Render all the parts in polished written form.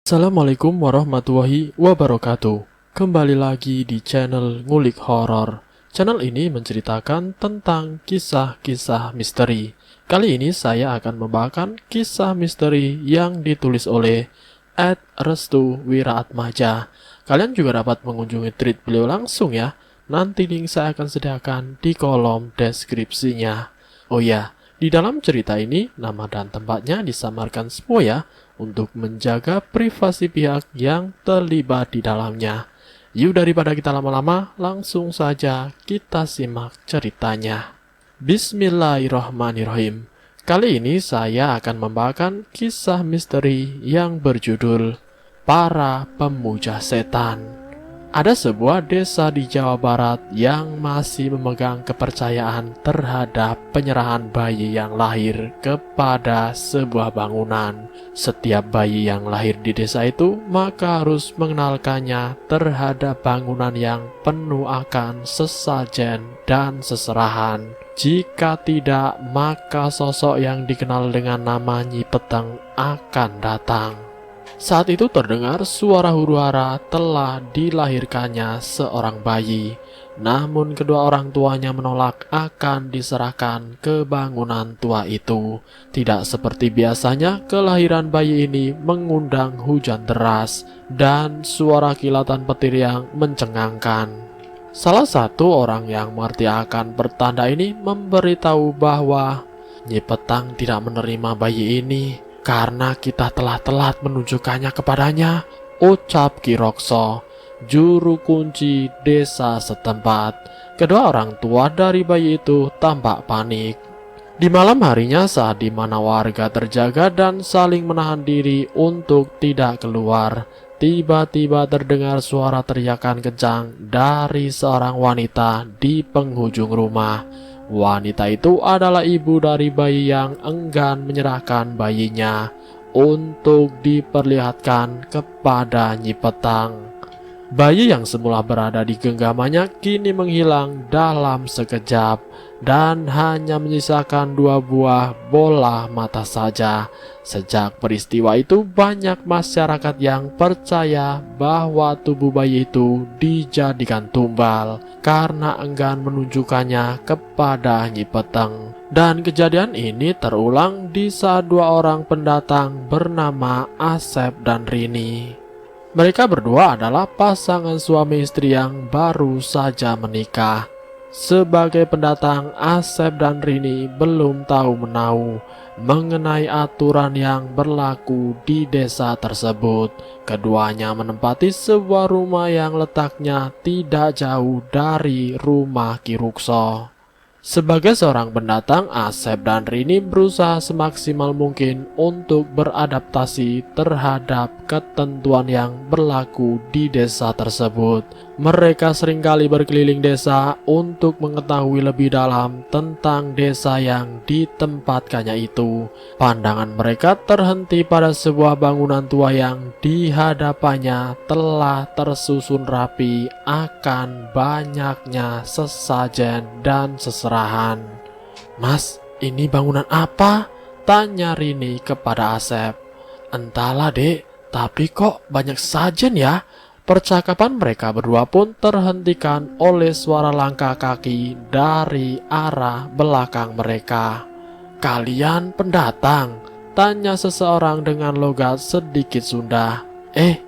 Assalamualaikum warahmatullahi wabarakatuh. Kembali lagi di channel Ngulik Horor. Channel ini menceritakan tentang kisah-kisah misteri. Kali ini saya akan membawakan kisah misteri yang ditulis oleh @restu_wiraatmaja. Kalian juga dapat mengunjungi tweet beliau langsung ya. Nanti link saya akan sediakan di kolom deskripsinya. Oh ya, di dalam cerita ini nama dan tempatnya disamarkan semua ya, untuk menjaga privasi pihak yang terlibat di dalamnya. Yuk daripada kita lama-lama, langsung saja kita simak ceritanya. Bismillahirrahmanirrahim. Kali ini saya akan membawakan kisah misteri yang berjudul Para Pemuja Setan. Ada sebuah desa di Jawa Barat yang masih memegang kepercayaan terhadap penyerahan bayi yang lahir kepada sebuah bangunan. Setiap bayi yang lahir di desa itu maka harus mengenalkannya terhadap bangunan yang penuh akan sesajen dan seserahan. Jika tidak, maka sosok yang dikenal dengan nama Nyi Peteng akan datang. Saat itu terdengar suara huru-hara telah dilahirkannya seorang bayi. Namun kedua orang tuanya menolak akan diserahkan ke bangunan tua itu. Tidak seperti biasanya, kelahiran bayi ini mengundang hujan deras dan suara kilatan petir yang mencengangkan. Salah satu orang yang mengerti akan pertanda ini memberitahu bahwa Nyi Petang tidak menerima bayi ini karena kita telah telat menunjukkannya kepadanya, ucap Ki Rokso, juru kunci desa setempat. Kedua orang tua dari bayi itu tampak panik. Di malam harinya, saat di mana warga terjaga dan saling menahan diri untuk tidak keluar, tiba-tiba terdengar suara teriakan kencang dari seorang wanita di penghujung rumah. Wanita itu adalah ibu dari bayi yang enggan menyerahkan bayinya untuk diperlihatkan kepada Nyi Petang. Bayi yang semula berada di genggamannya kini menghilang dalam sekejap dan hanya menyisakan 2 buah bola mata saja. Sejak peristiwa itu banyak masyarakat yang percaya bahwa tubuh bayi itu dijadikan tumbal karena enggan menunjukkannya kepada Nyi Peteng. Dan kejadian ini terulang di saat 2 orang pendatang bernama Asep dan Rini. Mereka berdua adalah pasangan suami istri yang baru saja menikah. Sebagai pendatang, Asep dan Rini belum tahu menahu mengenai aturan yang berlaku di desa tersebut. Keduanya menempati sebuah rumah yang letaknya tidak jauh dari rumah Ki Rukso. Sebagai seorang pendatang, Asep dan Rini berusaha semaksimal mungkin untuk beradaptasi terhadap ketentuan yang berlaku di desa tersebut. Mereka seringkali berkeliling desa untuk mengetahui lebih dalam tentang desa yang ditempatkannya itu. Pandangan mereka terhenti pada sebuah bangunan tua yang di hadapannya telah tersusun rapi akan banyaknya sesajen dan seserahan. "Mas, ini bangunan apa?" tanya Rini kepada Asep. "Entahlah dek, tapi kok banyak sesajen ya?" Percakapan mereka berdua pun terhentikan oleh suara langkah kaki dari arah belakang mereka. "Kalian pendatang?" tanya seseorang dengan logat sedikit Sunda.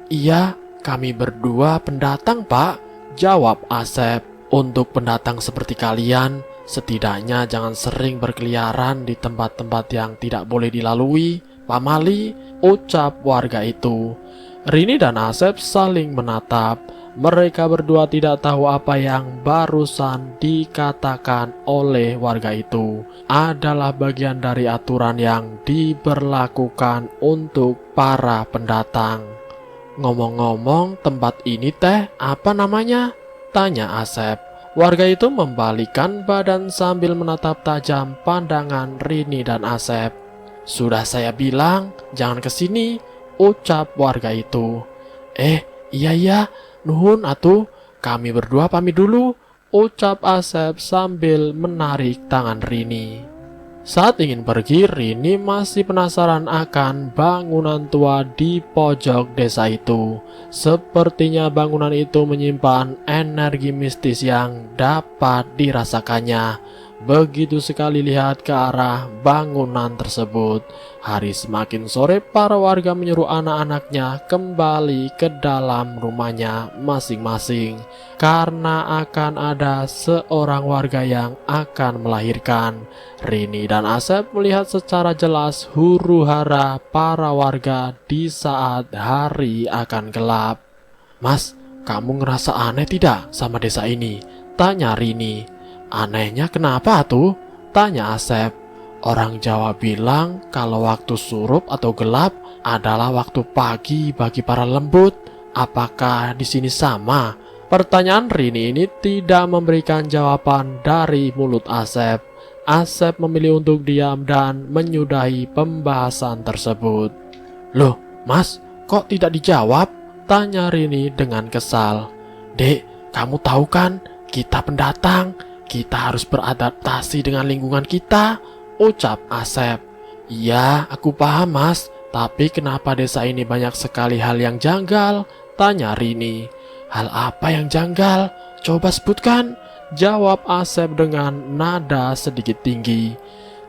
Iya, kami berdua pendatang pak," jawab Asep. "Untuk pendatang seperti kalian, setidaknya jangan sering berkeliaran di tempat-tempat yang tidak boleh dilalui, Pak Mali," ucap warga itu. Rini dan Asep saling menatap. Mereka berdua tidak tahu apa yang barusan dikatakan oleh warga itu adalah bagian dari aturan yang diberlakukan untuk para pendatang. "Ngomong-ngomong, tempat ini teh apa namanya?" tanya Asep. Warga itu membalikkan badan sambil menatap tajam pandangan Rini dan Asep. "Sudah saya bilang, jangan kesini," ucap warga itu. Iya, nuhun atuh, kami berdua pamit dulu," ucap Asep sambil menarik tangan Rini. Saat ingin pergi, Rini masih penasaran akan bangunan tua di pojok desa itu. Sepertinya bangunan itu menyimpan energi mistis yang dapat dirasakannya. Begitu sekali lihat ke arah bangunan tersebut. Hari semakin sore, para warga menyuruh anak-anaknya kembali ke dalam rumahnya masing-masing, karena akan ada seorang warga yang akan melahirkan. Rini dan Asep melihat secara jelas huru-hara para warga di saat hari akan gelap. "Mas, kamu ngerasa aneh tidak sama desa ini?" tanya Rini. "Anehnya kenapa tuh?" tanya Asep. "Orang Jawa bilang kalau waktu surup atau gelap adalah waktu pagi bagi para lembut. Apakah di sini sama?" Pertanyaan Rini ini tidak memberikan jawaban dari mulut Asep. Asep memilih untuk diam dan menyudahi pembahasan tersebut. "Loh, Mas, kok tidak dijawab?" tanya Rini dengan kesal. "Dek, kamu tahu kan, kita pendatang. Kita harus beradaptasi dengan lingkungan kita," ucap Asep. "Iya, aku paham, Mas. Tapi kenapa desa ini banyak sekali hal yang janggal?" tanya Rini. "Hal apa yang janggal? Coba sebutkan," jawab Asep dengan nada sedikit tinggi.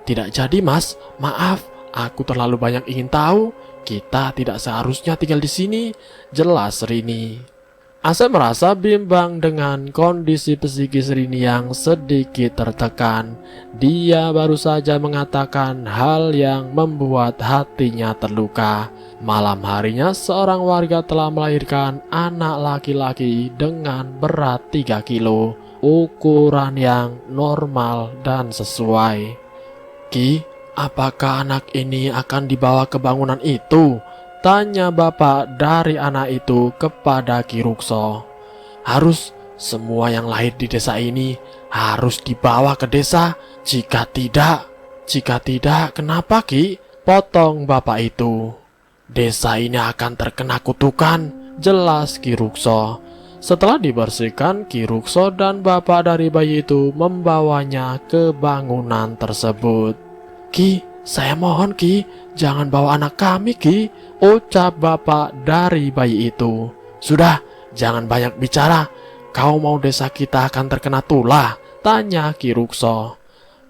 "Tidak jadi, Mas. Maaf, aku terlalu banyak ingin tahu. Kita tidak seharusnya tinggal di sini," jelas Rini. Asep merasa bimbang dengan kondisi psikis Rini yang sedikit tertekan. Dia baru saja mengatakan hal yang membuat hatinya terluka. Malam harinya seorang warga telah melahirkan anak laki-laki dengan berat 3 kilo, ukuran yang normal dan sesuai. "Ki, apakah anak ini akan dibawa ke bangunan itu?" tanya bapak dari anak itu kepada Ki Rukso. "Harus, semua yang lahir di desa ini harus dibawa ke desa. Jika tidak, kenapa Ki?" potong bapak itu. "Desa ini akan terkena kutukan," jelas Ki Rukso. Setelah dibersihkan, Ki Rukso dan bapak dari bayi itu membawanya ke bangunan tersebut. "Ki, saya mohon Ki, jangan bawa anak kami Ki," ucap bapak dari bayi itu. "Sudah, jangan banyak bicara. Kau mau desa kita akan terkena tulah?" tanya Ki Rukso.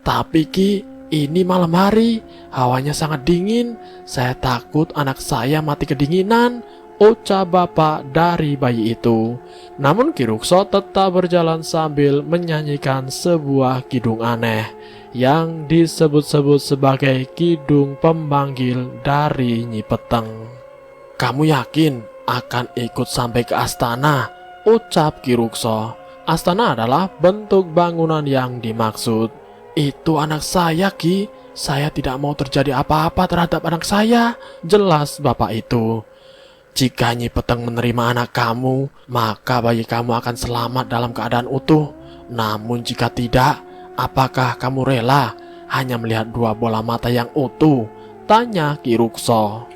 "Tapi Ki, ini malam hari, hawanya sangat dingin. Saya takut anak saya mati kedinginan," ucap bapak dari bayi itu. Namun Ki Rukso tetap berjalan sambil menyanyikan sebuah kidung aneh yang disebut-sebut sebagai kidung pemanggil dari Nyi Peteng. "Kamu yakin akan ikut sampai ke astana?" ucap Ki Rukso. Astana adalah bentuk bangunan yang dimaksud. "Itu anak saya Ki, saya tidak mau terjadi apa-apa terhadap anak saya," jelas bapak itu. "Jika Nyi Peteng menerima anak kamu, maka bayi kamu akan selamat dalam keadaan utuh. Namun jika tidak, apakah kamu rela hanya melihat 2 bola mata yang utuh?" tanya Ki Rukso.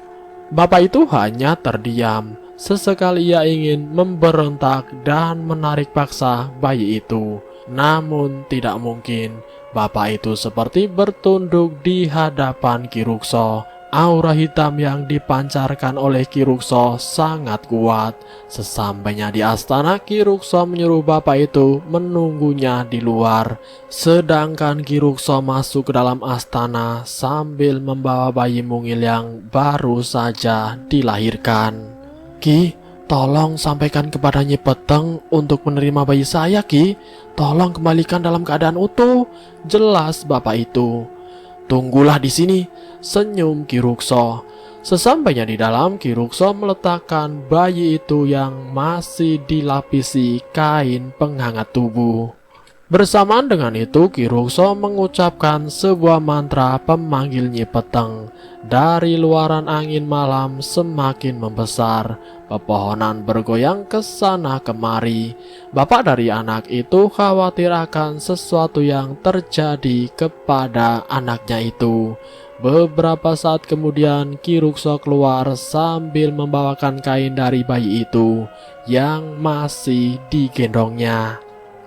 Bapak itu hanya terdiam. Sesekali ia ingin memberontak dan menarik paksa bayi itu. Namun tidak mungkin. Bapak itu seperti bertunduk di hadapan Ki Rukso. Aura hitam yang dipancarkan oleh Ki Rukso sangat kuat. Sesampainya di astana, Ki Rukso menyuruh bapak itu menunggunya di luar. Sedangkan Ki Rukso masuk ke dalam astana sambil membawa bayi mungil yang baru saja dilahirkan. "Ki, tolong sampaikan kepada Nyi Peteng untuk menerima bayi saya Ki. Tolong kembalikan dalam keadaan utuh," jelas bapak itu. "Tunggulah di sini," senyum Ki Rukso. Sesampainya di dalam, Ki Rukso meletakkan bayi itu yang masih dilapisi kain penghangat tubuh. Bersamaan dengan itu, Ki Rukso mengucapkan sebuah mantra pemanggil Nyi Peteng. Dari luaran angin malam semakin membesar. Pepohonan bergoyang ke sana kemari. Bapak dari anak itu khawatir akan sesuatu yang terjadi kepada anaknya itu. Beberapa saat kemudian, Ki Rukso keluar sambil membawakan kain dari bayi itu yang masih digendongnya.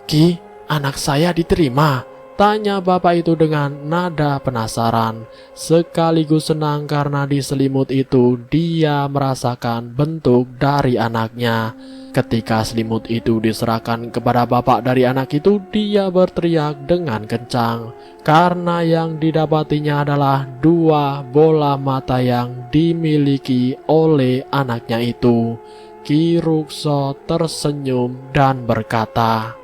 "Ki, anak saya diterima?" Tanya bapak itu dengan nada penasaran, sekaligus senang karena di selimut itu dia merasakan bentuk dari anaknya. Ketika selimut itu diserahkan kepada bapak dari anak itu, dia berteriak dengan kencang karena yang didapatinya adalah 2 bola mata yang dimiliki oleh anaknya itu. Ki Rukso tersenyum dan berkata,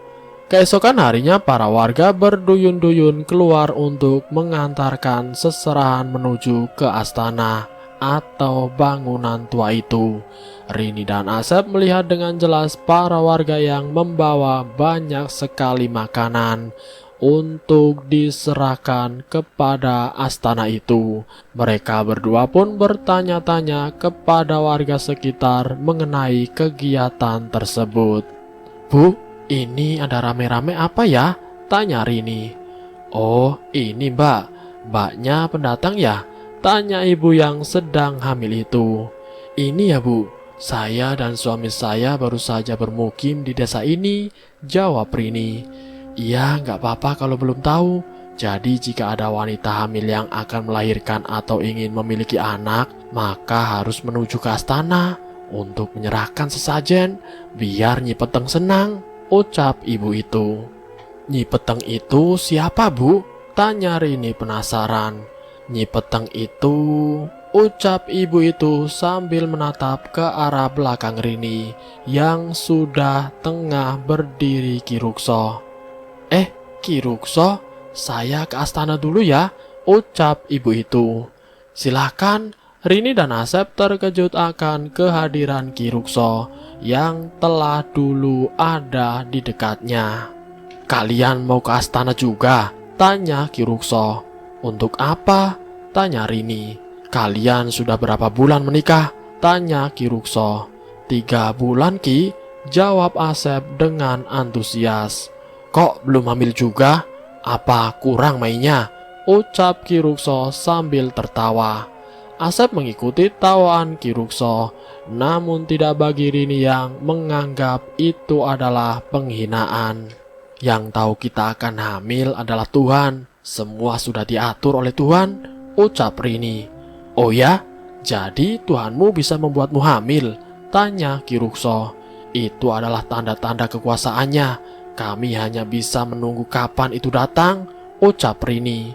keesokan harinya para warga berduyun-duyun keluar untuk mengantarkan seserahan menuju ke astana atau bangunan tua itu. Rini dan Asep melihat dengan jelas para warga yang membawa banyak sekali makanan untuk diserahkan kepada astana itu. Mereka berdua pun bertanya-tanya kepada warga sekitar mengenai kegiatan tersebut. Bu, ini ada rame-rame apa ya? Tanya Rini. Oh, ini mbaknya pendatang ya? Tanya ibu yang sedang hamil itu. Ini ya bu, saya dan suami saya baru saja bermukim di desa ini, jawab Rini. Iya, nggak apa-apa kalau belum tahu. Jadi jika ada wanita hamil yang akan melahirkan atau ingin memiliki anak, maka harus menuju ke astana untuk menyerahkan sesajen, biar Nyi Peteng senang, ucap ibu itu. Nyi Peteng itu siapa bu? Tanya Rini penasaran. Nyi Peteng itu, ucap ibu itu sambil menatap ke arah belakang Rini yang sudah tengah berdiri Ki Rukso. Ki Rukso, saya ke astana dulu ya, ucap ibu itu. Silahkan. Rini dan Asep terkejut akan kehadiran Ki Rukso yang telah dulu ada di dekatnya. Kalian mau ke astana juga? Tanya Ki Rukso. Untuk apa? Tanya Rini. Kalian sudah berapa bulan menikah? Tanya Ki Rukso. 3 bulan Ki, jawab Asep dengan antusias. Kok belum hamil juga? Apa kurang mainnya? Ucap Ki Rukso sambil tertawa. Asep mengikuti tawaan Ki Rukso, namun tidak bagi Rini yang menganggap itu adalah penghinaan. Yang tahu kita akan hamil adalah Tuhan. Semua sudah diatur oleh Tuhan, ucap Rini. Oh ya? Jadi Tuhanmu bisa membuatmu hamil? Tanya Ki Rukso. Itu adalah tanda-tanda kekuasaannya. Kami hanya bisa menunggu kapan itu datang, ucap Rini.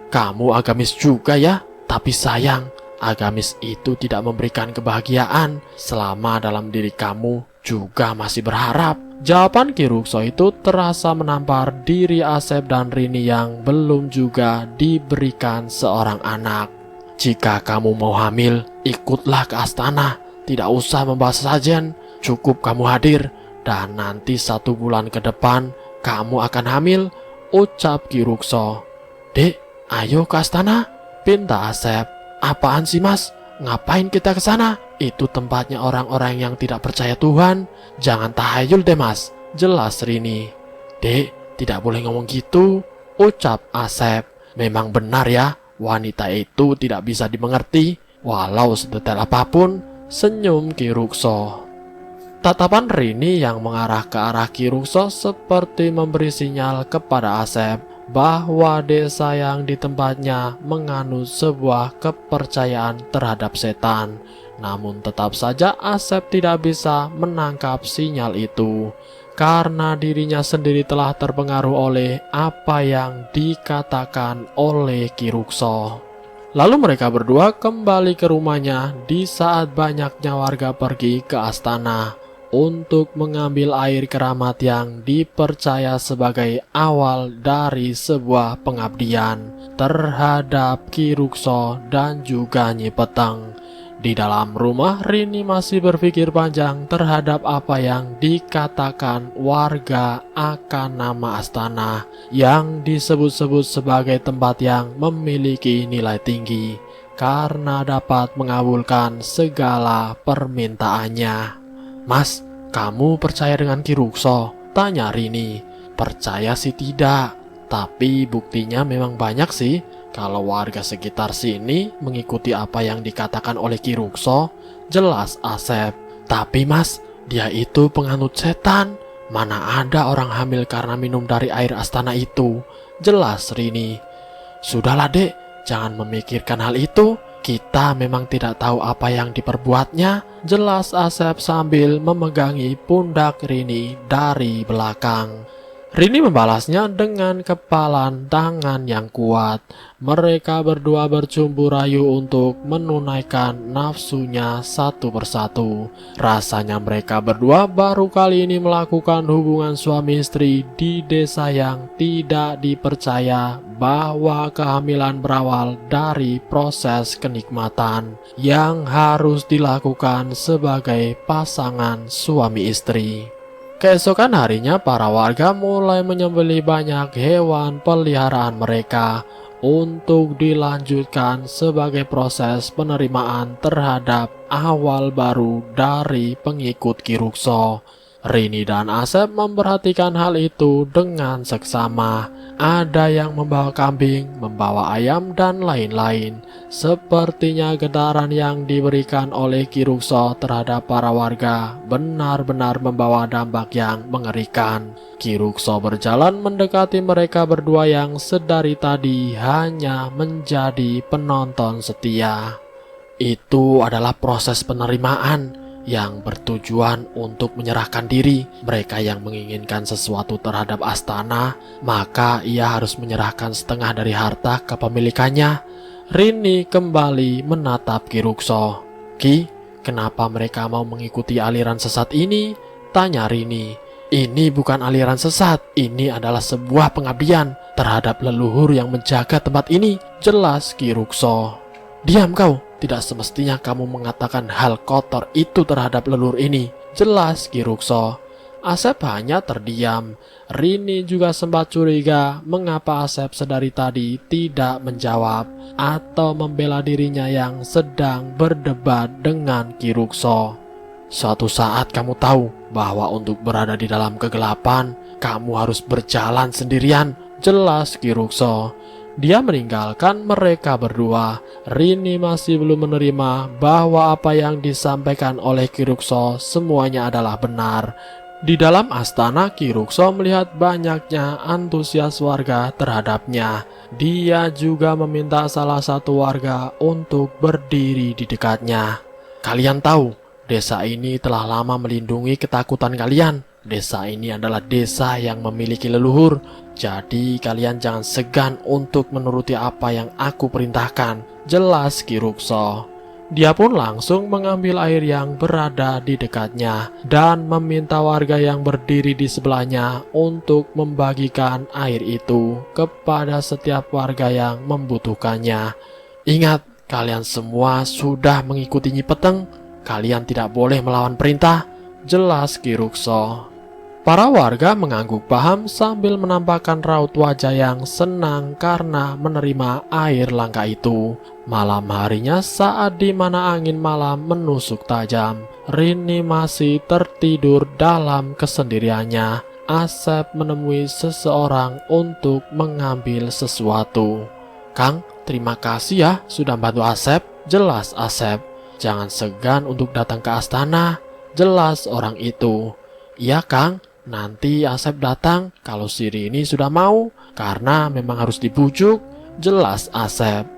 Kamu agamis juga ya? Tapi sayang, agamis itu tidak memberikan kebahagiaan selama dalam diri kamu juga masih berharap. Jawaban Ki Rukso itu terasa menampar diri Asep dan Rini yang belum juga diberikan seorang anak. Jika kamu mau hamil, ikutlah ke astana. Tidak usah membawa sesajen, cukup kamu hadir. Dan nanti 1 bulan ke depan kamu akan hamil, ucap Ki Rukso. Dek, ayo ke astana, pinta Asep. Apaan sih mas? Ngapain kita ke sana? Itu tempatnya orang-orang yang tidak percaya Tuhan. Jangan tahayul deh mas, jelas Rini. Dek, tidak boleh ngomong gitu, ucap Asep. Memang benar ya, wanita itu tidak bisa dimengerti, walau sedetail apapun, senyum Ki Rukso. Tatapan Rini yang mengarah ke arah Ki Rukso seperti memberi sinyal kepada Asep bahwa desa yang di tempatnya menganut sebuah kepercayaan terhadap setan. Namun tetap saja Asep tidak bisa menangkap sinyal itu karena dirinya sendiri telah terpengaruh oleh apa yang dikatakan oleh Ki Rukso. Lalu mereka berdua kembali ke rumahnya di saat banyaknya warga pergi ke astana untuk mengambil air keramat yang dipercaya sebagai awal dari sebuah pengabdian terhadap Ki Rukso dan juga Nyi Peteng. Di dalam rumah, Rini masih berpikir panjang terhadap apa yang dikatakan warga akan nama astana yang disebut-sebut sebagai tempat yang memiliki nilai tinggi karena dapat mengabulkan segala permintaannya. Mas, kamu percaya dengan Ki Rukso? Tanya Rini. Percaya sih tidak, tapi buktinya memang banyak sih. Kalau warga sekitar sini mengikuti apa yang dikatakan oleh Ki Rukso, jelas Asep. Tapi mas, dia itu penganut setan. Mana ada orang hamil karena minum dari air astana itu, jelas Rini. Sudahlah dek, jangan memikirkan hal itu. Kita memang tidak tahu apa yang diperbuatnya, jelas Asep sambil memegangi pundak Rini dari belakang. Rini membalasnya dengan kepalan tangan yang kuat. Mereka berdua bercumbu rayu untuk menunaikan nafsunya satu persatu. Rasanya mereka berdua baru kali ini melakukan hubungan suami istri di desa yang tidak dipercaya bahwa kehamilan berawal dari proses kenikmatan yang harus dilakukan sebagai pasangan suami istri. Keesokan harinya para warga mulai menyembelih banyak hewan peliharaan mereka untuk dilanjutkan sebagai proses penerimaan terhadap awal baru dari pengikut Ki Rukso. Rini dan Asep memperhatikan hal itu dengan seksama. Ada yang membawa kambing, membawa ayam, dan lain-lain. Sepertinya getaran yang diberikan oleh Ki Rukso terhadap para warga benar-benar membawa dampak yang mengerikan. Ki Rukso berjalan mendekati mereka berdua yang sedari tadi hanya menjadi penonton setia. Itu adalah proses penerimaan yang bertujuan untuk menyerahkan diri. Mereka yang menginginkan sesuatu terhadap Astana, maka ia harus menyerahkan setengah dari harta kepemilikannya. Rini kembali menatap Ki Rukso. Ki, kenapa mereka mau mengikuti aliran sesat ini? Tanya Rini. Ini bukan aliran sesat, ini adalah sebuah pengabdian terhadap leluhur yang menjaga tempat ini, jelas Ki Rukso. Diam kau. Tidak semestinya kamu mengatakan hal kotor itu terhadap leluhur ini, jelas Ki Rukso. Asep hanya terdiam. Rini juga sempat curiga mengapa Asep sedari tadi tidak menjawab atau membela dirinya yang sedang berdebat dengan Ki Rukso. Suatu saat kamu tahu bahwa untuk berada di dalam kegelapan, kamu harus berjalan sendirian, jelas Ki Rukso. Dia meninggalkan mereka berdua. Rini masih belum menerima bahwa apa yang disampaikan oleh Ki Rukso semuanya adalah benar. Di dalam astana, Ki Rukso melihat banyaknya antusias warga terhadapnya. Dia juga meminta salah satu warga untuk berdiri di dekatnya. Kalian tahu, desa ini telah lama melindungi ketakutan kalian. Desa ini adalah desa yang memiliki leluhur. Jadi kalian jangan segan untuk menuruti apa yang aku perintahkan, jelas Ki Rukso. Dia pun langsung mengambil air yang berada di dekatnya dan meminta warga yang berdiri di sebelahnya untuk membagikan air itu kepada setiap warga yang membutuhkannya. Ingat, kalian semua sudah mengikuti Nyi Peteng. Kalian tidak boleh melawan perintah, jelas Ki Rukso. Para warga mengangguk paham sambil menampakkan raut wajah yang senang karena menerima air langka itu. Malam harinya saat dimana angin malam menusuk tajam, Rini masih tertidur dalam kesendiriannya. Asep menemui seseorang untuk mengambil sesuatu. Kang, terima kasih ya sudah bantu Asep, jelas Asep. Jangan segan untuk datang ke astana, jelas orang itu. Iya Kang, nanti Asep datang kalau si Rini sudah mau, karena memang harus dibujuk, jelas Asep.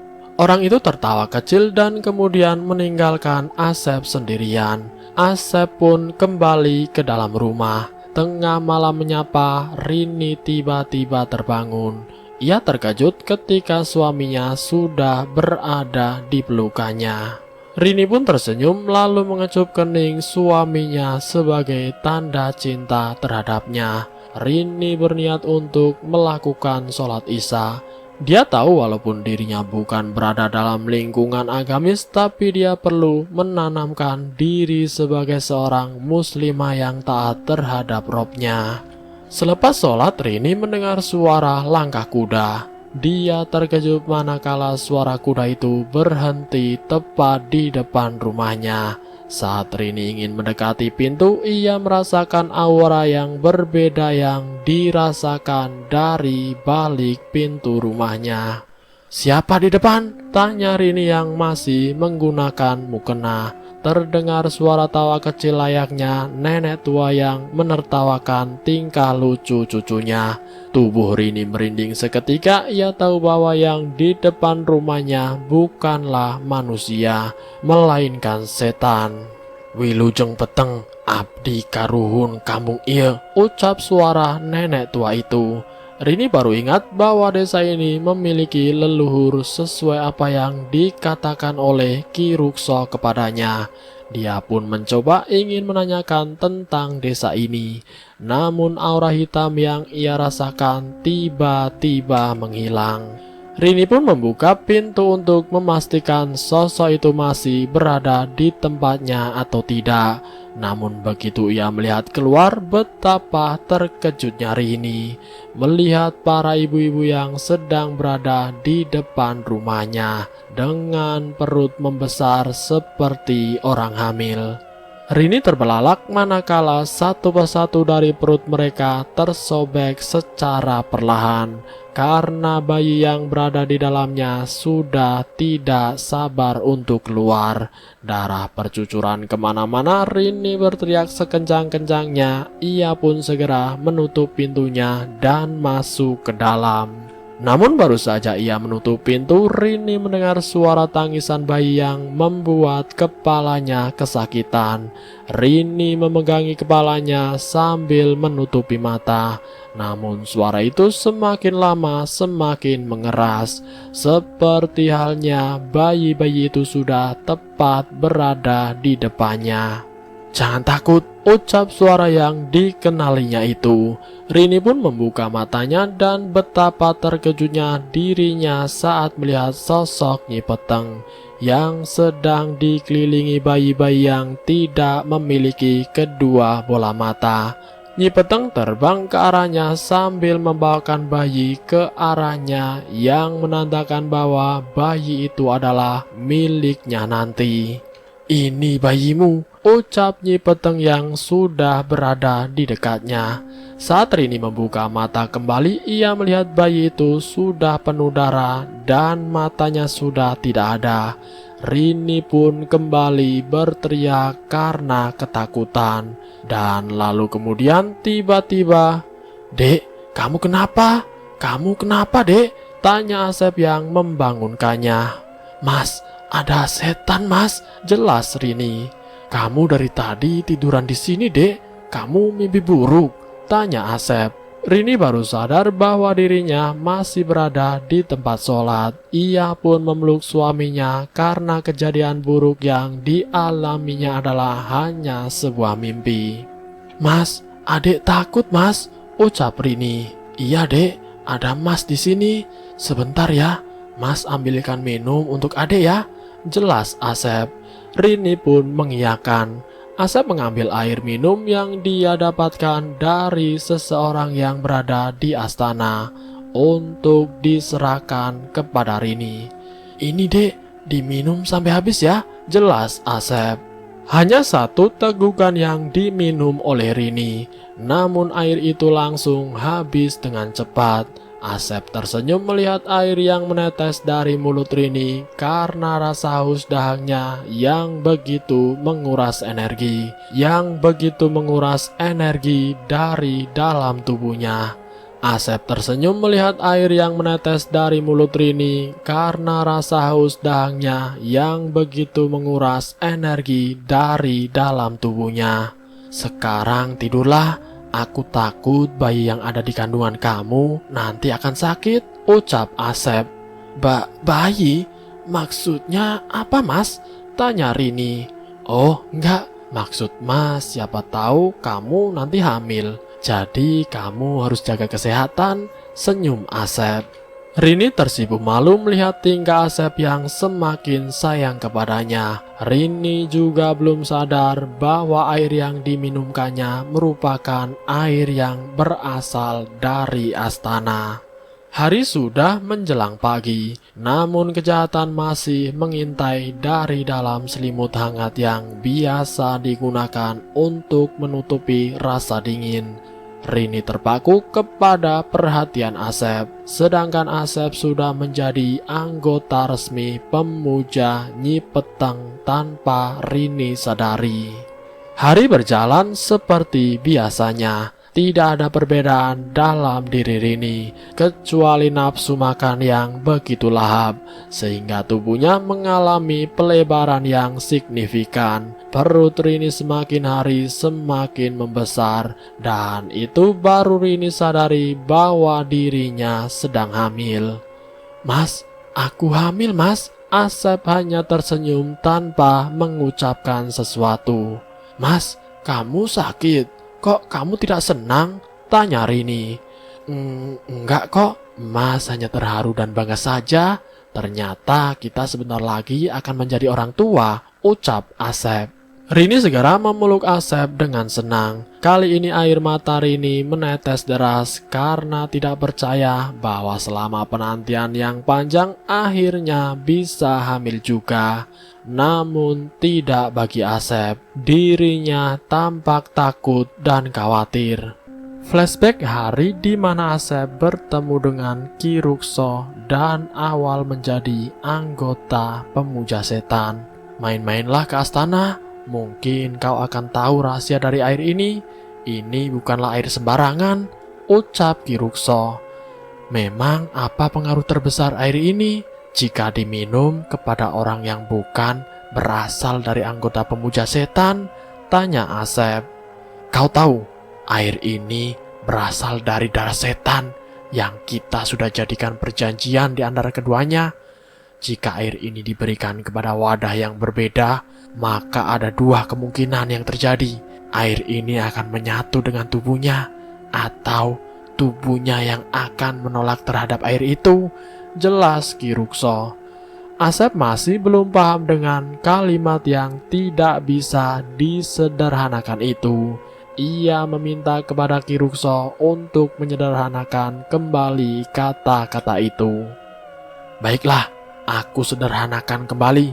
Orang itu tertawa kecil dan kemudian meninggalkan Asep sendirian. Asep pun kembali ke dalam rumah. Tengah malam menyapa, Rini tiba-tiba terbangun. Ia terkejut ketika suaminya sudah berada di pelukannya. Rini pun tersenyum lalu mengecup kening suaminya sebagai tanda cinta terhadapnya. Rini berniat untuk melakukan sholat isya. Dia tahu walaupun dirinya bukan berada dalam lingkungan agamis, tapi dia perlu menanamkan diri sebagai seorang muslimah yang taat terhadap Robnya. Selepas sholat, Rini mendengar suara langkah kuda. Dia terkejut manakala suara kuda itu berhenti tepat di depan rumahnya. Saat Rini ingin mendekati pintu, ia merasakan aura yang berbeda yang dirasakan dari balik pintu rumahnya. "Siapa di depan?" tanya Rini yang masih menggunakan mukena. terdengar suara tawa kecil layaknya nenek tua yang menertawakan tingkah lucu cucunya. Tubuh Rini merinding seketika. Ia tahu bahwa yang di depan rumahnya bukanlah manusia, melainkan setan. "Wilujeng peteng, abdi karuhun kampung ieu," ucap suara nenek tua itu. Rini baru ingat bahwa desa ini memiliki leluhur sesuai apa yang dikatakan oleh Ki Rukso kepadanya. Dia pun mencoba ingin menanyakan tentang desa ini. Namun aura hitam yang ia rasakan tiba-tiba menghilang. Rini pun membuka pintu untuk memastikan sosok itu masih berada di tempatnya atau tidak. Namun begitu ia melihat keluar, betapa terkejutnya Rini melihat para ibu-ibu yang sedang berada di depan rumahnya dengan perut membesar seperti orang hamil. Rini terbelalak manakala satu persatu dari perut mereka tersobek secara perlahan karena bayi yang berada di dalamnya sudah tidak sabar untuk keluar. Darah bercucuran kemana-mana. Rini berteriak sekencang-kencangnya. Ia pun segera menutup pintunya dan masuk ke dalam. Namun baru saja ia menutup pintu, Rini mendengar suara tangisan bayi yang membuat kepalanya kesakitan. Rini memegangi kepalanya sambil menutupi mata. Namun suara itu semakin lama semakin mengeras. Seperti halnya bayi-bayi itu sudah tepat berada di depannya. "Jangan takut," ucap suara yang dikenalinya itu. Rini pun membuka matanya dan betapa terkejutnya dirinya saat melihat sosok Nyi Peteng yang sedang dikelilingi bayi-bayi yang tidak memiliki kedua bola mata. Nyi Peteng terbang ke arahnya sambil membawakan bayi ke arahnya yang menandakan bahwa bayi itu adalah miliknya nanti. "Ini bayimu," ucap Nyi Peteng yang sudah berada di dekatnya. Saat Rini membuka mata kembali, ia melihat bayi itu sudah penuh darah dan matanya sudah tidak ada. Rini pun kembali berteriak karena ketakutan. Dan lalu kemudian tiba-tiba, "Dek, kamu kenapa? Kamu kenapa, Dek?" tanya Asep yang membangunkannya. "Mas, ada setan, Mas," jelas Rini. "Kamu dari tadi tiduran di sini, Dek. Kamu mimpi buruk?" tanya Asep. Rini baru sadar bahwa dirinya masih berada di tempat sholat. Ia pun memeluk suaminya karena kejadian buruk yang dialaminya adalah hanya sebuah mimpi. "Mas, adek takut, Mas," ucap Rini. "Iya, Dek, ada Mas di sini. Sebentar ya, Mas ambilkan minum untuk adek ya," jelas Asep. Rini pun mengiyakan. Asep mengambil air minum yang dia dapatkan dari seseorang yang berada di astana untuk diserahkan kepada Rini. "Ini, Dek, diminum sampai habis ya," jelas Asep. Hanya satu tegukan yang diminum oleh Rini, namun air itu langsung habis dengan cepat. Asep tersenyum melihat air yang menetes dari mulut Rini karena rasa haus dahaknya yang begitu menguras energi, dari dalam tubuhnya. Asep tersenyum melihat air yang menetes dari mulut Rini karena rasa haus dahaknya yang begitu menguras energi dari dalam tubuhnya. "Sekarang tidurlah. Aku takut bayi yang ada di kandungan kamu nanti akan sakit," ucap Asep. Bayi? Maksudnya apa, Mas?" tanya Rini. "Oh, enggak. Maksud Mas, siapa tahu kamu nanti hamil. Jadi kamu harus jaga kesehatan," senyum Asep. Rini tersipu malu melihat tingkah Asep yang semakin sayang kepadanya. Rini juga belum sadar bahwa air yang diminumkannya merupakan air yang berasal dari astana. Hari sudah menjelang pagi, namun kejahatan masih mengintai dari dalam selimut hangat yang biasa digunakan untuk menutupi rasa dingin. Rini terpaku kepada perhatian Asep, sedangkan Asep sudah menjadi anggota resmi pemuja Nyi Peteng tanpa Rini sadari. Hari berjalan seperti biasanya. Tidak ada perbedaan dalam diri Rini, kecuali nafsu makan yang begitu lahap, sehingga tubuhnya mengalami pelebaran yang signifikan. Perut Rini semakin hari semakin membesar, dan itu baru Rini sadari bahwa dirinya sedang hamil. "Mas, aku hamil, Mas." Asep hanya tersenyum tanpa mengucapkan sesuatu. "Mas, kamu sakit? Kok kamu tidak senang?" tanya Rini. Enggak kok, Mas hanya terharu dan bangga saja. Ternyata kita sebentar lagi akan menjadi orang tua," ucap Asep. Rini segera memeluk Asep dengan senang. Kali ini air mata Rini menetes deras karena tidak percaya bahwa selama penantian yang panjang akhirnya bisa hamil juga. Namun tidak bagi Asep, dirinya tampak takut dan khawatir. Flashback hari di mana Asep bertemu dengan Ki Rukso dan awal menjadi anggota pemuja setan. "Main-mainlah ke astana, mungkin kau akan tahu rahasia dari air ini. Ini bukanlah air sembarangan," ucap Ki Rukso. "Memang apa pengaruh terbesar air ini jika diminum kepada orang yang bukan berasal dari anggota pemuja setan?" tanya Asep. "Kau tahu, air ini berasal dari darah setan yang kita sudah jadikan perjanjian di antara keduanya. Jika air ini diberikan kepada wadah yang berbeda, maka ada dua kemungkinan yang terjadi. Air ini akan menyatu dengan tubuhnya, atau tubuhnya yang akan menolak terhadap air itu," jelas Ki Rukso. Asep masih belum paham dengan kalimat yang tidak bisa disederhanakan itu. Ia meminta kepada Ki Rukso untuk menyederhanakan kembali kata-kata itu. "Baiklah, aku sederhanakan kembali.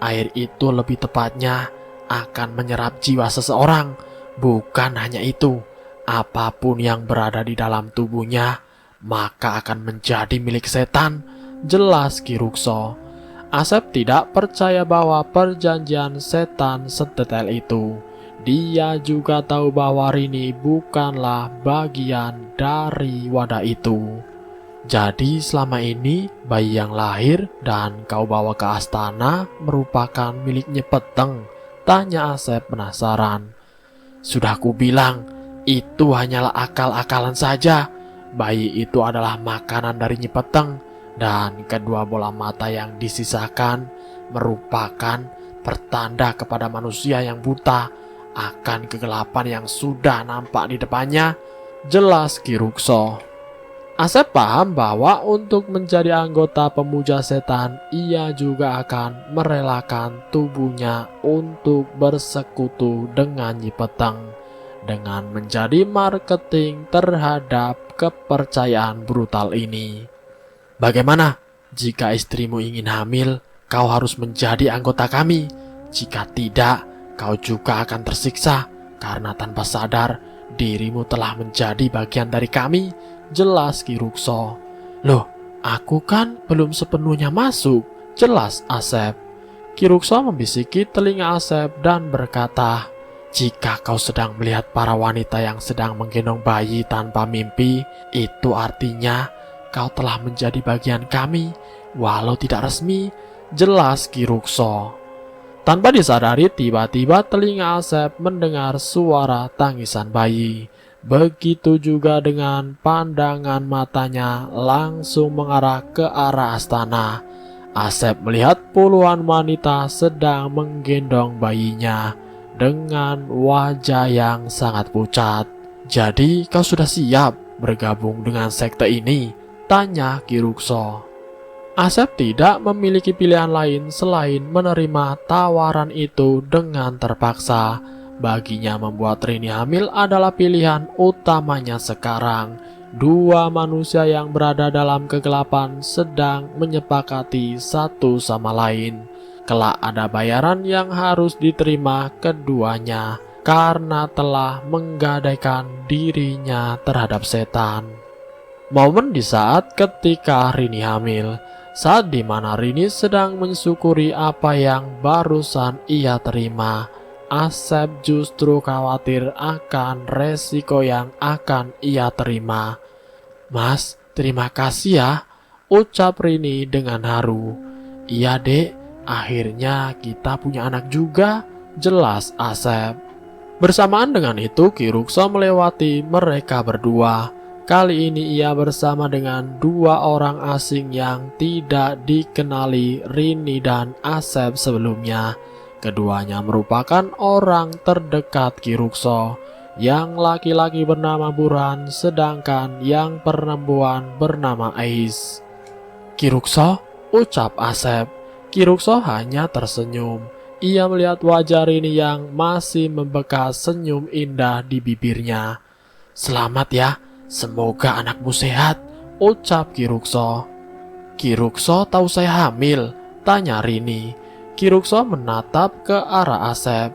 Air itu lebih tepatnya akan menyerap jiwa seseorang. Bukan hanya itu, apapun yang berada di dalam tubuhnya maka akan menjadi milik setan," jelas Ki Rukso. Asep tidak percaya bahwa perjanjian setan sedetail itu. Dia juga tahu bahwa Rini bukanlah bagian dari wadah itu. "Jadi selama ini bayi yang lahir dan kau bawa ke astana merupakan milik Nyi Peteng?" tanya Asep penasaran. "Sudah kubilang, itu hanyalah akal-akalan saja. Bayi itu adalah makanan dari Nyi Peteng, dan kedua bola mata yang disisakan merupakan pertanda kepada manusia yang buta akan kegelapan yang sudah nampak di depannya," jelas Ki Rukso. Asep paham bahwa untuk menjadi anggota pemuja setan, ia juga akan merelakan tubuhnya untuk bersekutu dengan Nyi Peteng, dengan menjadi marketing terhadap kepercayaan brutal ini. "Bagaimana jika istrimu ingin hamil? Kau harus menjadi anggota kami. Jika tidak, kau juga akan tersiksa karena tanpa sadar dirimu telah menjadi bagian dari kami," jelas Ki Rukso. "Loh, aku kan belum sepenuhnya masuk," jelas Asep. Ki Rukso membisiki telinga Asep dan berkata, "Jika kau sedang melihat para wanita yang sedang menggendong bayi tanpa mimpi, itu artinya kau telah menjadi bagian kami, walau tidak resmi," jelas Ki Rukso. Tanpa disadari, tiba-tiba telinga Asep mendengar suara tangisan bayi. Begitu juga dengan pandangan matanya langsung mengarah ke arah astana. Asep melihat puluhan wanita sedang menggendong bayinya dengan wajah yang sangat pucat. "Jadi kau sudah siap bergabung dengan sekte ini?" tanya Ki Rukso. Asep tidak memiliki pilihan lain selain menerima tawaran itu dengan terpaksa. Baginya membuat Rini hamil adalah pilihan utamanya sekarang. Dua manusia yang berada dalam kegelapan sedang menyepakati satu sama lain. Kelak ada bayaran yang harus diterima keduanya. karena telah menggadaikan dirinya terhadap setan. Momen di saat ketika Rini hamil, saat dimana Rini sedang mensyukuri apa yang barusan ia terima, Asep justru khawatir akan resiko yang akan ia terima. "Mas, terima kasih ya," ucap Rini dengan haru. "Iya dek, akhirnya kita punya anak juga," jelas Asep. Bersamaan dengan itu Ki Rukso melewati mereka berdua. Kali ini ia bersama dengan dua orang asing yang tidak dikenali Rini dan Asep sebelumnya. Keduanya merupakan orang terdekat Ki Rukso. Yang laki-laki bernama Burhan, sedangkan yang perempuan bernama Ais. "Ki Rukso," ucap Asep. Ki Rukso hanya tersenyum. Ia melihat wajah Rini yang masih membekas senyum indah di bibirnya. "Selamat ya, semoga anakmu sehat," ucap Ki Rukso. "Ki Rukso tahu saya hamil?" tanya Rini. Ki Rukso menatap ke arah Asep.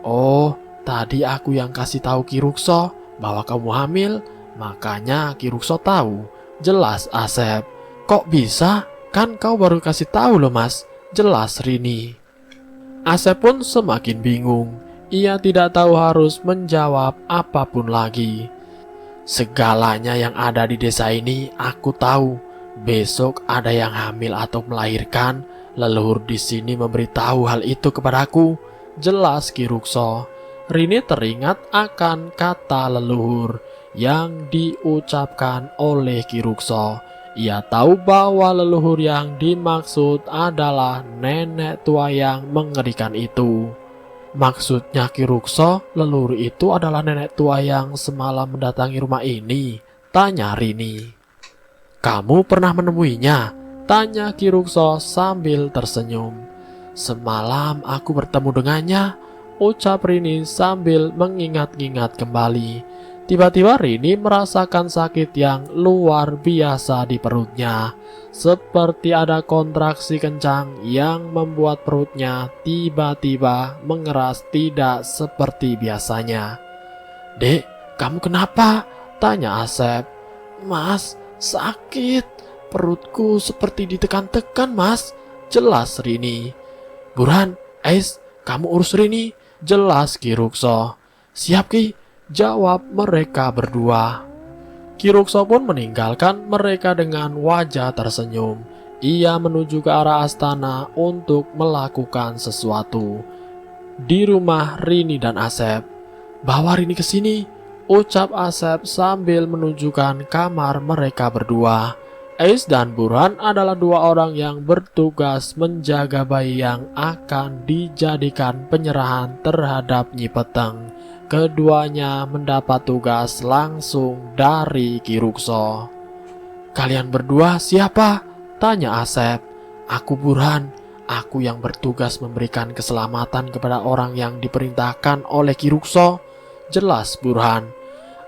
"Oh, tadi aku yang kasih tahu Ki Rukso bahwa kamu hamil, makanya Ki Rukso tahu," jelas Asep. "Kok bisa? Kan kau baru kasih tahu loh mas," jelas Rini. Asep pun semakin bingung. Ia tidak tahu harus menjawab apapun lagi. "Segalanya yang ada di desa ini aku tahu. Besok ada yang hamil atau melahirkan, leluhur di sini memberitahu hal itu kepadaku," jelas Ki Rukso. Rini teringat akan kata leluhur yang diucapkan oleh Ki Rukso. Ia tahu bahwa leluhur yang dimaksud adalah nenek tua yang mengerikan itu. "Maksudnya Ki Rukso, leluhur itu adalah nenek tua yang semalam mendatangi rumah ini?" tanya Rini. "Kamu pernah menemuinya?" tanya Ki Rukso sambil tersenyum. "Semalam aku bertemu dengannya," ucap Rini sambil mengingat-ingat kembali. Tiba-tiba Rini merasakan sakit yang luar biasa di perutnya. Seperti ada kontraksi kencang yang membuat perutnya tiba-tiba mengeras tidak seperti biasanya. "Dek, kamu kenapa?" tanya Asep. "Mas, sakit. Perutku seperti ditekan-tekan mas," jelas Rini. "Burhan, Ais, kamu urus Rini," jelas Ki Rukso. "Siap Ki," jawab mereka berdua. Ki Rukso pun meninggalkan mereka dengan wajah tersenyum. Ia menuju ke arah astana untuk melakukan sesuatu. Di rumah Rini dan Asep. "Bawa Rini ke sini," ucap Asep sambil menunjukkan kamar mereka berdua. Ais dan Burhan adalah dua orang yang bertugas menjaga bayi yang akan dijadikan penyerahan terhadap Nyi Peteng. Keduanya mendapat tugas langsung dari Ki Rukso. "Kalian berdua siapa?" tanya Asep. "Aku Burhan. Aku yang bertugas memberikan keselamatan kepada orang yang diperintahkan oleh Ki Rukso," jelas Burhan.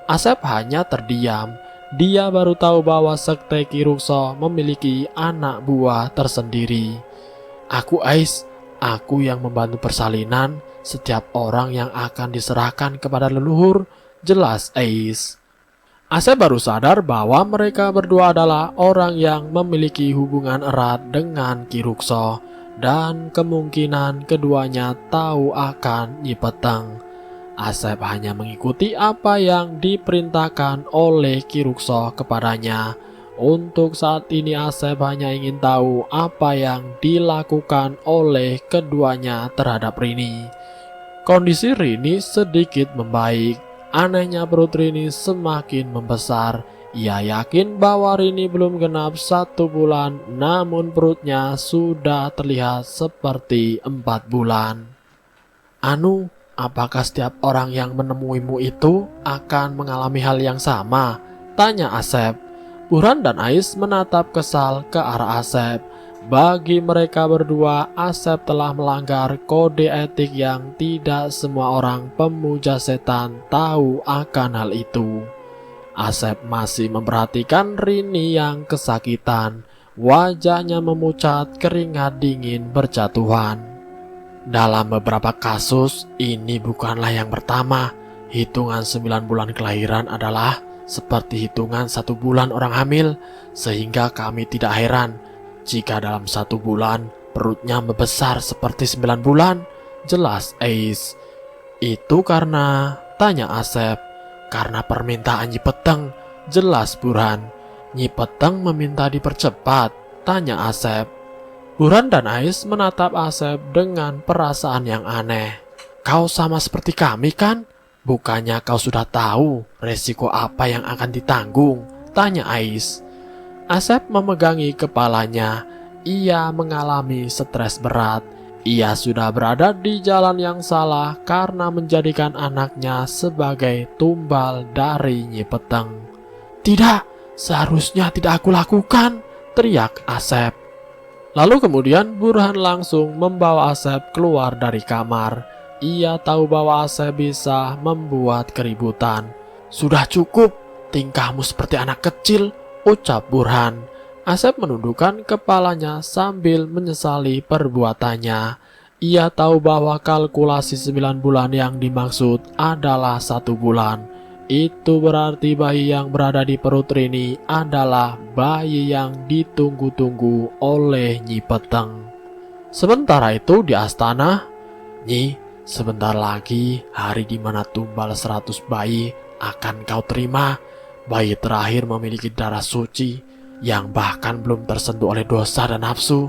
Asep hanya terdiam. Dia baru tahu bahwa sekte Ki Rukso memiliki anak buah tersendiri. "Aku Ais. Aku yang membantu persalinan setiap orang yang akan diserahkan kepada leluhur," jelas Ais. Asep baru sadar bahwa mereka berdua adalah orang yang memiliki hubungan erat dengan Ki Rukso, dan kemungkinan keduanya tahu akan Nyi Peteng. Asep hanya mengikuti apa yang diperintahkan oleh Ki Rukso kepadanya. Untuk saat ini Asep hanya ingin tahu apa yang dilakukan oleh keduanya terhadap Rini. Kondisi Rini sedikit membaik. Anehnya perut Rini semakin membesar. Ia yakin bahwa Rini belum genap 1 bulan, namun perutnya sudah terlihat seperti 4 bulan. "Anu, apakah setiap orang yang menemuimu itu akan mengalami hal yang sama?" tanya Asep. Burhan dan Ais menatap kesal ke arah Asep. Bagi mereka berdua, Asep telah melanggar kode etik yang tidak semua orang pemuja setan tahu akan hal itu. Asep masih memperhatikan Rini yang kesakitan. Wajahnya memucat, keringat dingin berjatuhan. Dalam beberapa kasus, ini bukanlah yang pertama. Hitungan 9 bulan kelahiran adalah seperti hitungan 1 bulan orang hamil, sehingga kami tidak heran jika dalam 1 bulan perutnya membesar seperti 9 bulan. Jelas Ais. Itu karena, tanya Asep. Karena permintaan Nyi Peteng. Jelas Burhan. Nyi Peteng meminta dipercepat, tanya Asep. Burhan dan Ais menatap Asep dengan perasaan yang aneh. Kau sama seperti kami kan? Bukannya kau sudah tahu resiko apa yang akan ditanggung? Tanya Ais. Asep memegangi kepalanya. Ia mengalami stres berat. Ia sudah berada di jalan yang salah karena menjadikan anaknya sebagai tumbal dari Nyi Peteng. Tidak, seharusnya tidak aku lakukan, teriak Asep. Lalu kemudian Burhan langsung membawa Asep keluar dari kamar. Ia tahu bahwa Asep bisa membuat keributan. Sudah cukup, tingkahmu seperti anak kecil, ucap Burhan. Asep menundukkan kepalanya sambil menyesali perbuatannya. Ia tahu bahwa kalkulasi 9 bulan yang dimaksud adalah 1 bulan. Itu berarti bayi yang berada di perut Rini adalah bayi yang ditunggu-tunggu oleh Nyi Peteng. Sementara itu di astana, Nyi, sebentar lagi hari di mana tumbal 100 bayi akan kau terima. Bayi terakhir memiliki darah suci yang bahkan belum tersentuh oleh dosa dan nafsu.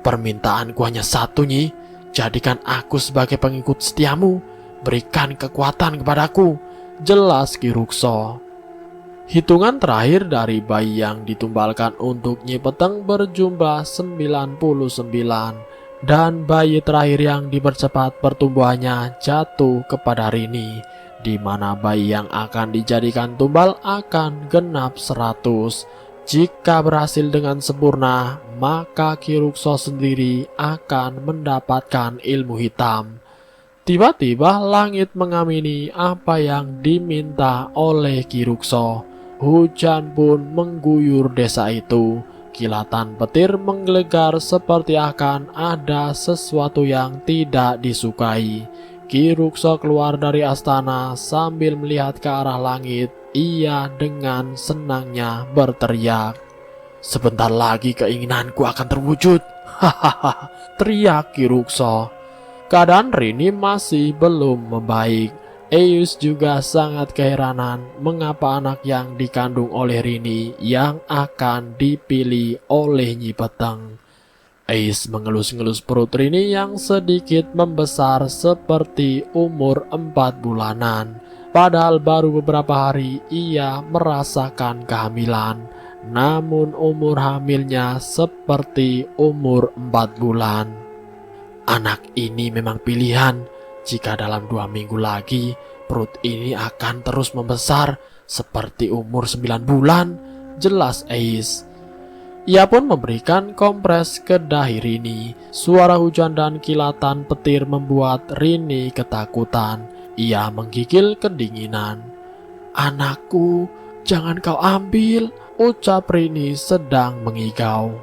Permintaanku hanya satu, Nyi, jadikan aku sebagai pengikut setiamu, berikan kekuatan kepadaku. Jelas Ki Rukso. Hitungan terakhir dari bayi yang ditumbalkan untuk Nyi Peteng berjumlah 99, dan bayi terakhir yang dipercepat pertumbuhannya jatuh kepada Rini, di mana bayi yang akan dijadikan tumbal akan genap 100. Jika berhasil dengan sempurna, maka Ki Rukso sendiri akan mendapatkan ilmu hitam. Tiba-tiba langit mengamini apa yang diminta oleh Ki Rukso. Hujan pun mengguyur desa itu. Kilatan petir menggelegar seperti akan ada sesuatu yang tidak disukai. Ki Rukso keluar dari astana sambil melihat ke arah langit. Ia dengan senangnya berteriak, "Sebentar lagi keinginanku akan terwujud." Hahaha, teriak Ki Rukso. Keadaan Rini masih belum membaik. Eus juga sangat keheranan mengapa anak yang dikandung oleh Rini yang akan dipilih oleh Nyi Peteng. Eus mengelus-ngelus perut Rini yang sedikit membesar seperti umur 4 bulanan. Padahal baru beberapa hari ia merasakan kehamilan. Namun umur hamilnya seperti umur 4 bulan. Anak ini memang pilihan. Jika dalam 2 minggu lagi perut ini akan terus membesar seperti umur 9 bulan, jelas Ais. Ia pun memberikan kompres ke dahi Rini. Suara hujan dan kilatan petir membuat Rini ketakutan. Ia menggigil kedinginan. "Anakku, jangan kau ambil," ucap Rini sedang mengigau.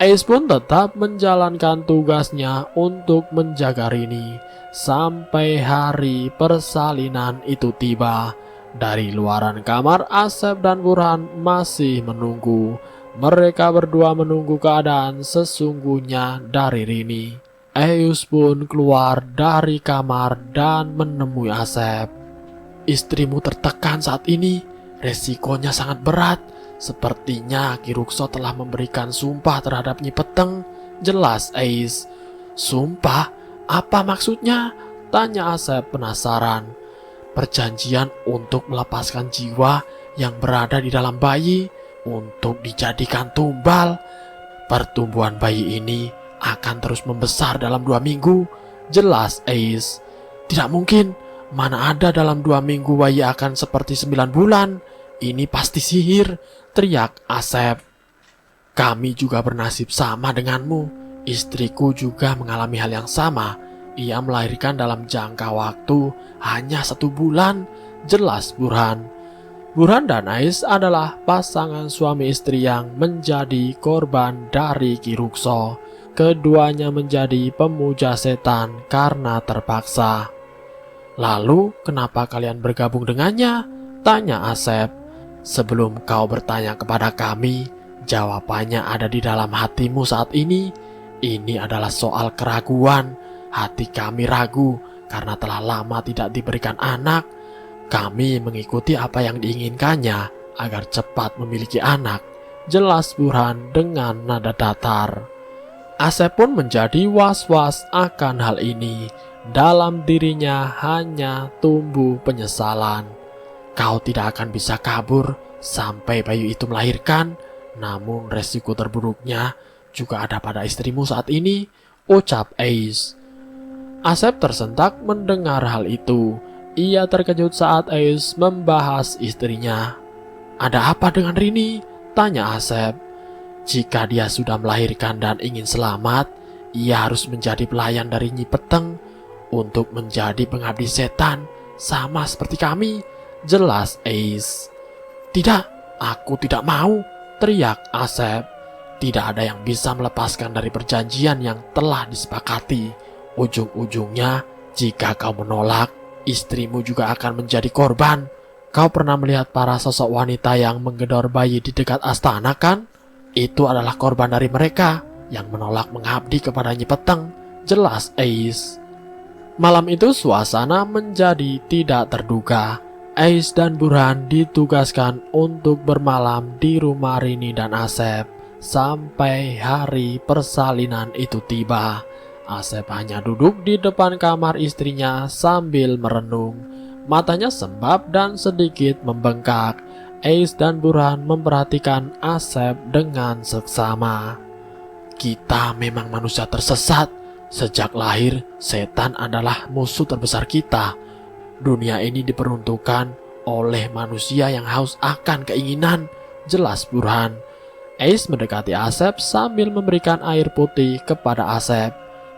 Ais pun tetap menjalankan tugasnya untuk menjaga Rini sampai hari persalinan itu tiba. Dari luaran kamar, Asep dan Burhan masih menunggu. Mereka berdua menunggu keadaan sesungguhnya dari Rini. Eus pun keluar dari kamar dan menemui Asep. "Istrimu tertekan saat ini, resikonya sangat berat. Sepertinya Ki Rukso telah memberikan sumpah terhadap Nyi Peteng," jelas Ais. "Sumpah? Apa maksudnya?" tanya Asep penasaran. "Perjanjian untuk melepaskan jiwa yang berada di dalam bayi untuk dijadikan tumbal. Pertumbuhan bayi ini akan terus membesar dalam 2 minggu, jelas Ais. "Tidak mungkin, mana ada dalam 2 minggu bayi akan seperti 9 bulan. Ini pasti sihir," teriak Asep. "Kami juga bernasib sama denganmu. Istriku juga mengalami hal yang sama. Ia melahirkan dalam jangka waktu hanya 1 bulan, jelas Burhan. Burhan dan Ais adalah pasangan suami istri yang menjadi korban dari Ki Rukso. keduanya menjadi pemuja setan karena terpaksa. "Lalu kenapa kalian bergabung dengannya?" tanya Asep. "Sebelum kau bertanya kepada kami, jawabannya ada di dalam hatimu saat ini. Ini adalah soal keraguan. Hati kami ragu karena telah lama tidak diberikan anak. Kami mengikuti apa yang diinginkannya agar cepat memiliki anak," jelas Burhan dengan nada datar. Asep pun menjadi was-was akan hal ini. Dalam dirinya hanya tumbuh penyesalan. "Kau tidak akan bisa kabur sampai bayi itu melahirkan. Namun resiko terburuknya juga ada pada istrimu saat ini," ucap Ais. Asep tersentak mendengar hal itu. Ia terkejut saat Ais membahas istrinya. "Ada apa dengan Rini?" tanya Asep. "Jika dia sudah melahirkan dan ingin selamat, ia harus menjadi pelayan dari Nyi Peteng untuk menjadi pengabdi setan, sama seperti kami," jelas Ais. "Tidak, aku tidak mau," teriak Asep. "Tidak ada yang bisa melepaskan dari perjanjian yang telah disepakati. Ujung-ujungnya, jika kau menolak, istrimu juga akan menjadi korban. Kau pernah melihat para sosok wanita yang menggedor bayi di dekat astana, kan? Itu adalah korban dari mereka yang menolak mengabdi kepada Nyi Peteng," jelas Ais. Malam itu suasana menjadi tidak terduga. Ais dan Burhan ditugaskan untuk bermalam di rumah Rini dan Asep sampai hari persalinan itu tiba. Asep hanya duduk di depan kamar istrinya sambil merenung. Matanya sembab dan sedikit membengkak. Ais dan Burhan memperhatikan Asep dengan seksama. "Kita memang manusia tersesat. Sejak lahir, setan adalah musuh terbesar kita. Dunia ini diperuntukkan oleh manusia yang haus akan keinginan," jelas Burhan. Ais mendekati Asep sambil memberikan air putih kepada Asep.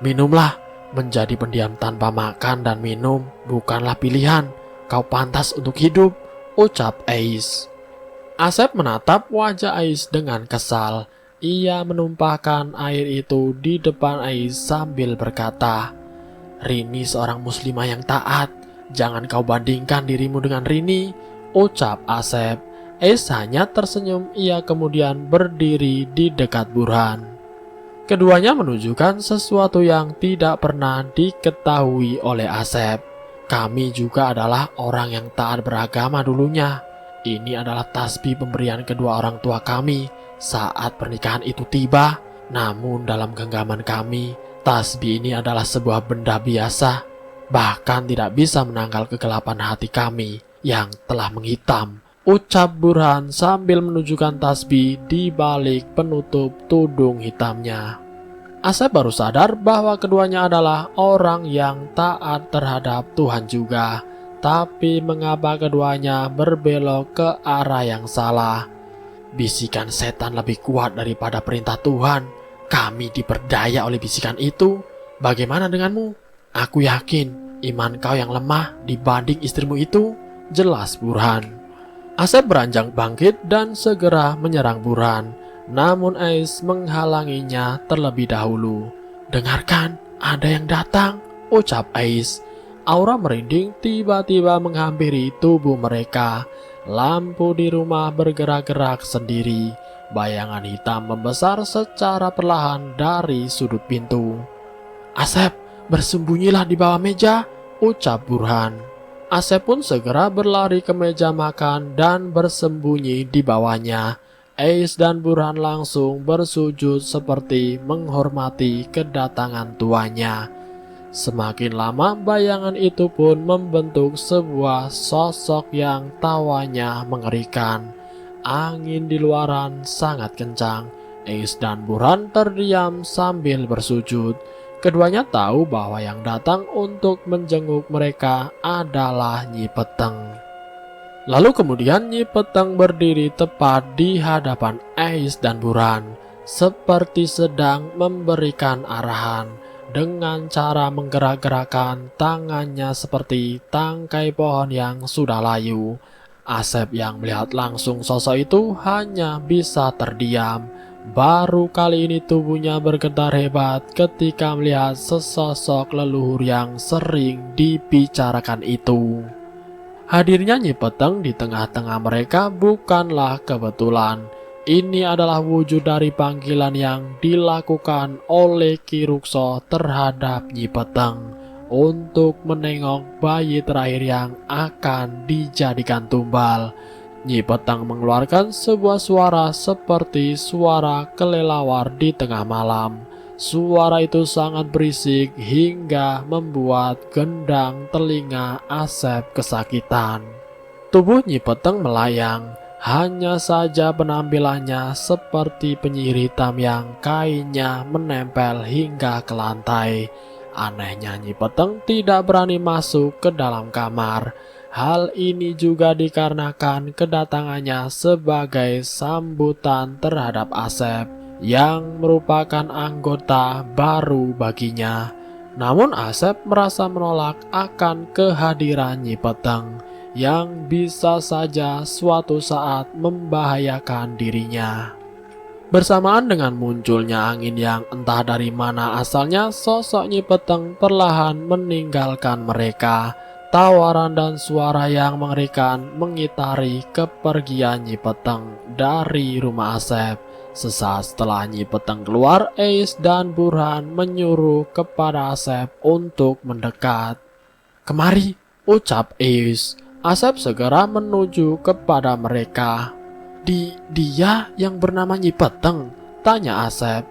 "Minumlah, menjadi pendiam tanpa makan dan minum bukanlah pilihan. Kau pantas untuk hidup," ucap Ais. Asep menatap wajah Ais dengan kesal. Ia menumpahkan air itu di depan Ais sambil berkata, "Rini seorang muslimah yang taat. Jangan kau bandingkan dirimu dengan Rini," ucap Asep. Ais hanya tersenyum. Ia kemudian berdiri di dekat Burhan. Keduanya menunjukkan sesuatu yang tidak pernah diketahui oleh Asep. "Kami juga adalah orang yang taat beragama dulunya. Ini adalah tasbih pemberian kedua orang tua kami saat pernikahan itu tiba. Namun dalam genggaman kami, tasbih ini adalah sebuah benda biasa, bahkan tidak bisa menangkal kegelapan hati kami yang telah menghitam," ucap Burhan sambil menunjukkan tasbih di balik penutup tudung hitamnya. Asep baru sadar bahwa keduanya adalah orang yang taat terhadap Tuhan juga. Tapi mengapa keduanya berbelok ke arah yang salah? Bisikan setan lebih kuat daripada perintah Tuhan. Kami diperdaya oleh bisikan itu. Bagaimana denganmu? Aku yakin iman kau yang lemah dibanding istrimu itu, jelas Burhan. Asep beranjak bangkit dan segera menyerang Burhan. Namun Ais menghalanginya terlebih dahulu. "Dengarkan, ada yang datang," ucap Ais. Aura merinding tiba-tiba menghampiri tubuh mereka. Lampu di rumah bergerak-gerak sendiri. Bayangan hitam membesar secara perlahan dari sudut pintu. "Asep, bersembunyilah di bawah meja," ucap Burhan. Asep pun segera berlari ke meja makan dan bersembunyi di bawahnya. Ais dan Burhan langsung bersujud seperti menghormati kedatangan tuannya. Semakin lama bayangan itu pun membentuk sebuah sosok yang tawanya mengerikan. Angin di luaran sangat kencang. Ais dan Burhan terdiam sambil bersujud. Keduanya tahu bahwa yang datang untuk menjenguk mereka adalah Nyi Peteng. Lalu kemudian Nyi Peteng berdiri tepat di hadapan Ais dan Burhan, seperti sedang memberikan arahan dengan cara menggerak-gerakkan tangannya seperti tangkai pohon yang sudah layu. Asep yang melihat langsung sosok itu hanya bisa terdiam. Baru kali ini tubuhnya bergetar hebat ketika melihat sesosok leluhur yang sering dibicarakan itu. Hadirnya Nyi Peteng di tengah-tengah mereka bukanlah kebetulan. Ini adalah wujud dari panggilan yang dilakukan oleh Ki Rukso terhadap Nyi Peteng untuk menengok bayi terakhir yang akan dijadikan tumbal. Nyi Peteng mengeluarkan sebuah suara seperti suara kelelawar di tengah malam. Suara itu sangat berisik hingga membuat gendang telinga Asep kesakitan. Tubuh Nyi Peteng melayang, hanya saja penampilannya seperti penyihir hitam yang kainnya menempel hingga ke lantai. Anehnya Nyi Peteng tidak berani masuk ke dalam kamar. Hal ini juga dikarenakan kedatangannya sebagai sambutan terhadap Asep yang merupakan anggota baru baginya. Namun Asep merasa menolak akan kehadiran Nyi Peteng yang bisa saja suatu saat membahayakan dirinya. Bersamaan dengan munculnya angin yang entah dari mana asalnya, sosok Nyi Peteng perlahan meninggalkan mereka. Tawaran dan suara yang mengerikan mengitari kepergian Nyi Peteng dari rumah Asep. Sesaat setelah Nyi Peteng keluar, Ais dan Burhan menyuruh kepada Asep untuk mendekat. "Kemari," ucap Ais. Asep segera menuju kepada mereka. Dia yang bernama Nyi Peteng?" tanya Asep.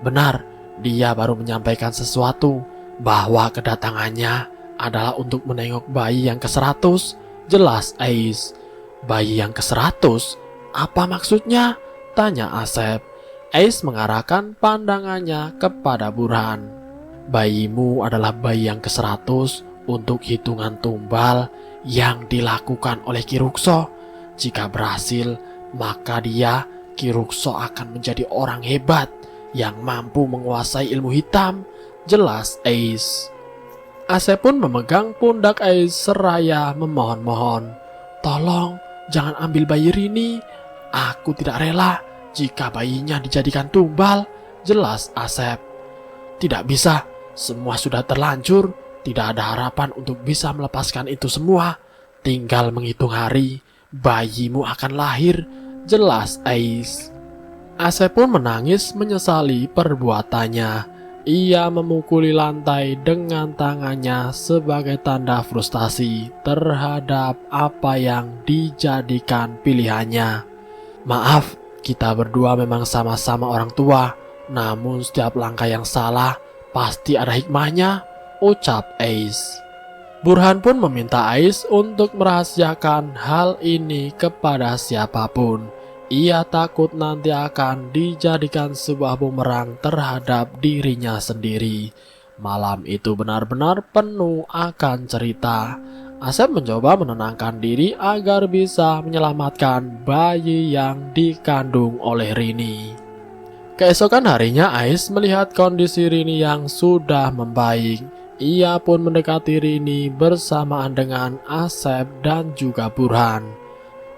"Benar, dia baru menyampaikan sesuatu, bahwa kedatangannya adalah untuk menengok bayi yang ke-100, jelas Ais. "Bayi yang ke-100? Apa maksudnya?" tanya Asep. Ais mengarahkan pandangannya kepada Burhan. "Bayimu adalah bayi yang ke-100 untuk hitungan tumbal yang dilakukan oleh Ki Rukso. Jika berhasil, maka dia, Ki Rukso, akan menjadi orang hebat yang mampu menguasai ilmu hitam," jelas Ais. Asep pun memegang pundak Ais seraya memohon-mohon. "Tolong jangan ambil bayi Rini. Aku tidak rela jika bayinya dijadikan tumbal," jelas Asep. "Tidak bisa, semua sudah terlanjur. Tidak ada harapan untuk bisa melepaskan itu semua. Tinggal menghitung hari, bayimu akan lahir," jelas Ais. Asep pun menangis menyesali perbuatannya. Ia memukuli lantai dengan tangannya sebagai tanda frustasi terhadap apa yang dijadikan pilihannya. "Maaf, kita berdua memang sama-sama orang tua, namun setiap langkah yang salah pasti ada hikmahnya," ucap Ais. Burhan pun meminta Ais untuk merahasiakan hal ini kepada siapapun. Ia takut nanti akan dijadikan sebuah bumerang terhadap dirinya sendiri. Malam itu benar-benar penuh akan cerita. Asep mencoba menenangkan diri agar bisa menyelamatkan bayi yang dikandung oleh Rini. Keesokan harinya Ais melihat kondisi Rini yang sudah membaik. Ia pun mendekati Rini bersamaan dengan Asep dan juga Burhan.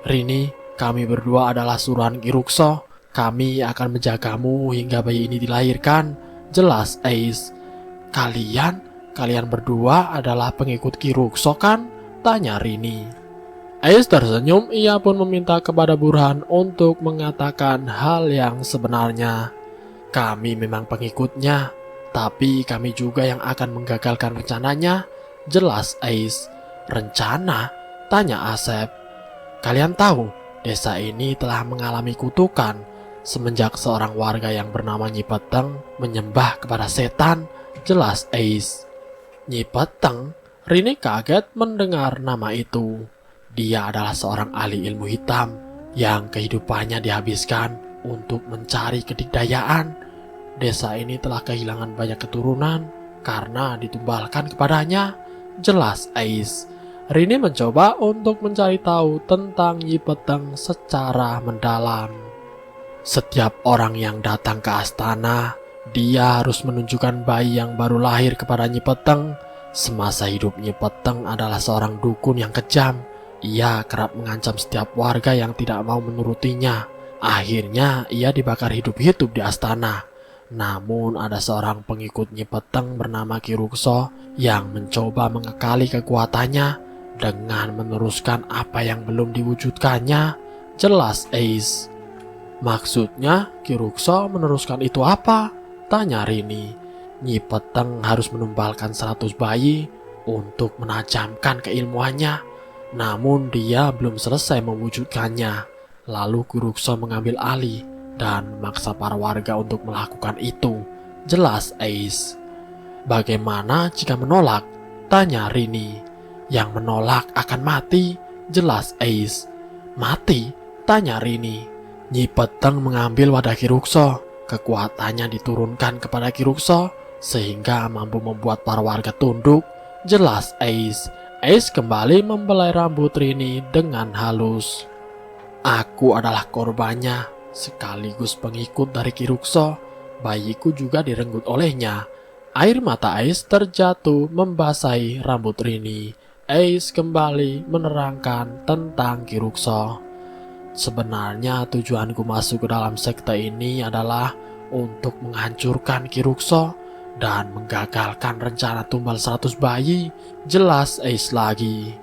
"Rini, kami berdua adalah suruhan Ki Rukso. Kami akan menjagamu hingga bayi ini dilahirkan," jelas Ais. Kalian berdua adalah pengikut Ki Rukso kan?" tanya Rini. Ais tersenyum. Ia pun meminta kepada Burhan untuk mengatakan hal yang sebenarnya. "Kami memang pengikutnya, tapi kami juga yang akan menggagalkan rencananya," jelas Ais. "Rencana?" tanya Asep. "Kalian tahu, desa ini telah mengalami kutukan semenjak seorang warga yang bernama Nyi Peteng menyembah kepada setan," jelas Ais. "Nyi Peteng?" Rini kaget mendengar nama itu. Dia adalah seorang ahli ilmu hitam yang kehidupannya dihabiskan untuk mencari kedikdayaan. Desa ini telah kehilangan banyak keturunan karena ditumbalkan kepadanya, jelas Ais. Rini mencoba untuk mencari tahu tentang Nyi Peteng secara mendalam. "Setiap orang yang datang ke astana, dia harus menunjukkan bayi yang baru lahir kepada Nyi Peteng. Semasa hidup Nyi Peteng adalah seorang dukun yang kejam. Ia kerap mengancam setiap warga yang tidak mau menurutinya. Akhirnya ia dibakar hidup-hidup di astana. Namun ada seorang pengikut Nyi Peteng bernama Ki Rukso yang mencoba mengekali kekuatannya dengan meneruskan apa yang belum diwujudkannya. Jelas Ace. Maksudnya Ki Rukso meneruskan itu apa? Tanya Rini. Nyi Peteng harus menumbalkan 100 bayi untuk menajamkan keilmuannya. Namun dia belum selesai mewujudkannya. Lalu Ki Rukso mengambil alih dan memaksa para warga untuk melakukan itu. Jelas Ace. Bagaimana jika menolak? Tanya Rini. Yang menolak akan mati. Jelas Ace. Mati? Tanya Rini. Nyi Peteng mengambil wadah Ki Rukso. Kekuatannya diturunkan kepada Ki Rukso sehingga mampu membuat para warga tunduk. Jelas Ace. Ace kembali membelai rambut Rini dengan halus. Aku adalah korbannya, sekaligus pengikut dari Ki Rukso. Bayiku juga direnggut olehnya. Air mata Ace terjatuh membasahi rambut Rini. Ace kembali menerangkan tentang Ki Rukso. Sebenarnya tujuanku masuk ke dalam sekte ini adalah untuk menghancurkan Ki Rukso dan menggagalkan rencana tumbal 100 bayi. Jelas Ace lagi.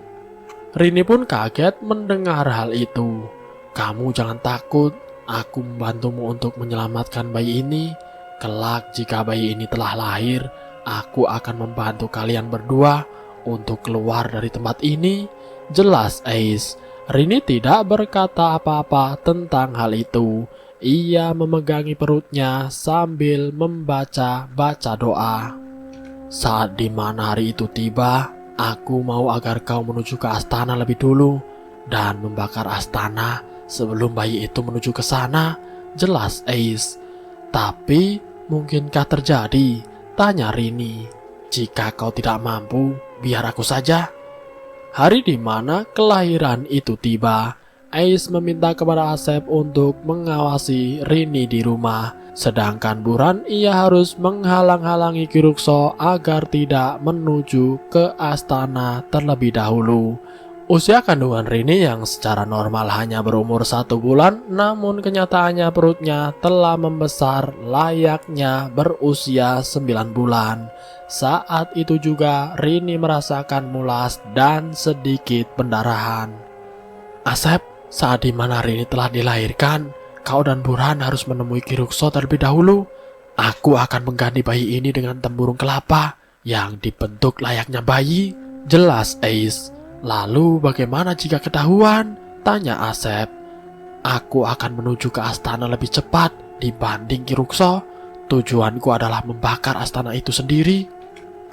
Rini pun kaget mendengar hal itu. Kamu jangan takut, aku membantumu untuk menyelamatkan bayi ini. Kelak jika bayi ini telah lahir, aku akan membantu kalian berdua untuk keluar dari tempat ini. Jelas Ace. Rini tidak berkata apa-apa tentang hal itu. Ia memegangi perutnya sambil membaca doa. Saat dimana hari itu tiba, aku mau agar kau menuju ke astana lebih dulu dan membakar astana sebelum bayi itu menuju ke sana. Jelas Ace. Tapi mungkinkah terjadi? Tanya Rini. Jika kau tidak mampu, biar aku saja. Hari di mana kelahiran itu tiba, Ace meminta kepada Asep untuk mengawasi Rini di rumah. Sedangkan Burhan ia harus menghalang-halangi Ki Rukso agar tidak menuju ke astana terlebih dahulu. Usia kandungan Rini yang secara normal hanya berumur 1 bulan, namun kenyataannya perutnya telah membesar layaknya berusia 9 bulan. Saat itu juga Rini merasakan mulas dan sedikit pendarahan. Asep, saat dimana Rini telah dilahirkan, kau dan Burhan harus menemui Ki Rukso terlebih dahulu. Aku akan mengganti bayi ini dengan tempurung kelapa yang dibentuk layaknya bayi. Jelas Ace. Lalu bagaimana jika ketahuan? Tanya Asep. Aku akan menuju ke astana lebih cepat dibanding Ki Rukso. Tujuanku adalah membakar astana itu sendiri.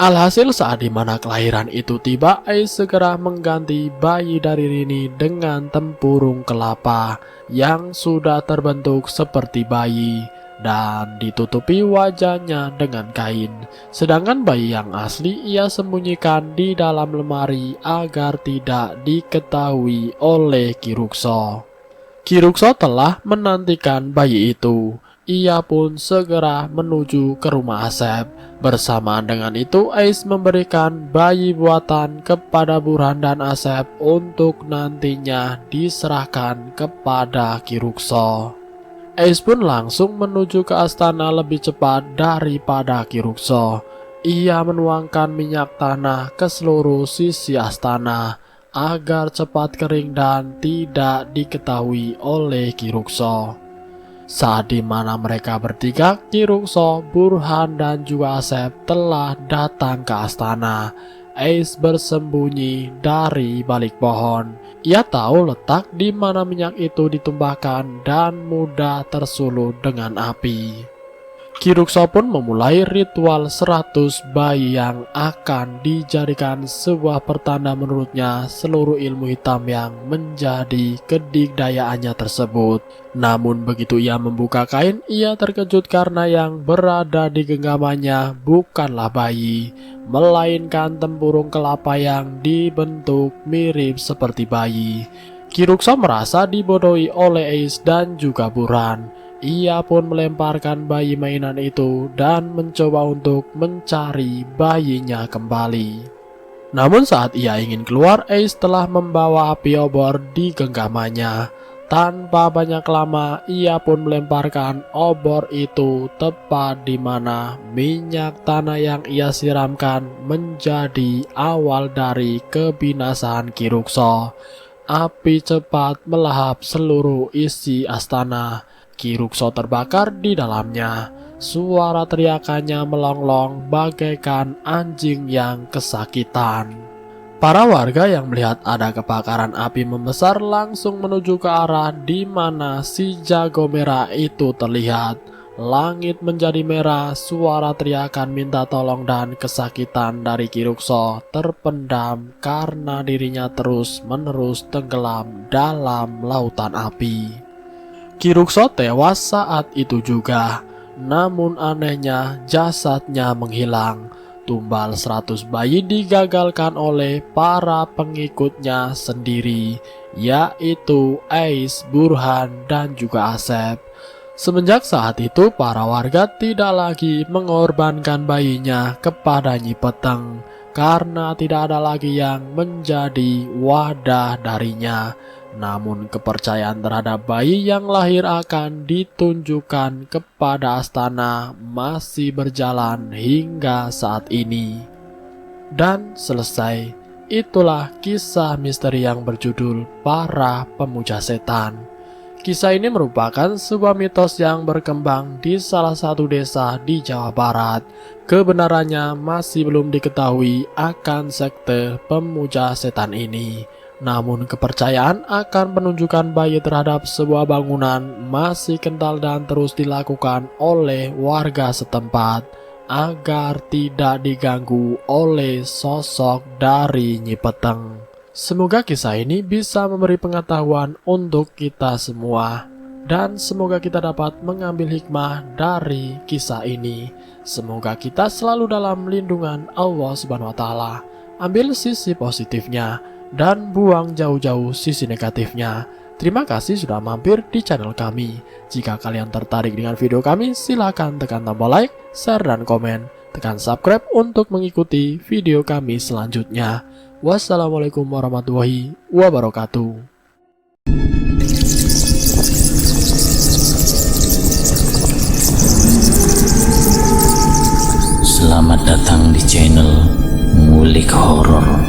Alhasil saat dimana kelahiran itu tiba, Ace segera mengganti bayi dari Rini dengan tempurung kelapa yang sudah terbentuk seperti bayi dan ditutupi wajahnya dengan kain. Sedangkan bayi yang asli ia sembunyikan di dalam lemari agar tidak diketahui oleh Ki Rukso. Ki Rukso telah menantikan bayi itu. Ia pun segera menuju ke rumah Asep. Bersamaan dengan itu, Ace memberikan bayi buatan kepada Burhan dan Asep untuk nantinya diserahkan kepada Ki Rukso. Ace pun langsung menuju ke astana lebih cepat daripada Ki Rukso. Ia menuangkan minyak tanah ke seluruh sisi astana agar cepat kering dan tidak diketahui oleh Ki Rukso. Saat dimana mereka bertiga, Ki Rukso, Burhan dan juga Asep telah datang ke astana. Ace bersembunyi dari balik pohon. Ia tahu letak di mana minyak itu ditumbahkan dan mudah tersulut dengan api. Ki Rukso pun memulai ritual 100 bayi yang akan dijadikan sebuah pertanda menurutnya seluruh ilmu hitam yang menjadi kedikdayaannya tersebut. Namun begitu ia membuka kain, ia terkejut karena yang berada di genggamannya bukanlah bayi, melainkan tempurung kelapa yang dibentuk mirip seperti bayi. Ki Rukso merasa dibodohi oleh Ace dan juga Burhan. Ia pun melemparkan bayi mainan itu dan mencoba untuk mencari bayinya kembali. Namun saat ia ingin keluar, Ace telah membawa api obor di genggamannya. Tanpa banyak lama, ia pun melemparkan obor itu tepat di mana minyak tanah yang ia siramkan menjadi awal dari kebinasaan Ki Rukso. Api cepat melahap seluruh isi astana. Ki Rukso terbakar di dalamnya. Suara teriakannya melonglong bagaikan anjing yang kesakitan. Para warga yang melihat ada kebakaran api membesar langsung menuju ke arah di mana si jago merah itu terlihat. Langit menjadi merah, suara teriakan minta tolong dan kesakitan dari Ki Rukso terpendam karena dirinya terus-menerus tenggelam dalam lautan api. Ki Rukso tewas saat itu juga, namun anehnya jasadnya menghilang. Tumbal 100 bayi digagalkan oleh para pengikutnya sendiri, yaitu Ais, Burhan, dan juga Asep. Semenjak saat itu, para warga tidak lagi mengorbankan bayinya kepada Nyi Peteng, karena tidak ada lagi yang menjadi wadah darinya. Namun kepercayaan terhadap bayi yang lahir akan ditunjukkan kepada astana masih berjalan hingga saat ini. Dan selesai. Itulah kisah misteri yang berjudul Para Pemuja Setan. Kisah ini merupakan sebuah mitos yang berkembang di salah satu desa di Jawa Barat. Kebenarannya masih belum diketahui akan sekte pemuja setan ini. Namun kepercayaan akan penunjukan bayi terhadap sebuah bangunan masih kental dan terus dilakukan oleh warga setempat agar tidak diganggu oleh sosok dari Nyi Peteng. Semoga kisah ini bisa memberi pengetahuan untuk kita semua, dan semoga kita dapat mengambil hikmah dari kisah ini. Semoga kita selalu dalam lindungan Allah Subhanahu wa Ta'ala. Ambil sisi positifnya dan buang jauh-jauh sisi negatifnya. Terima kasih sudah mampir di channel kami. Jika kalian tertarik dengan video kami, silahkan tekan tombol like, share, dan komen. Tekan subscribe untuk mengikuti video kami selanjutnya. Wassalamualaikum warahmatullahi wabarakatuh. Selamat datang di channel Ngulik Horor.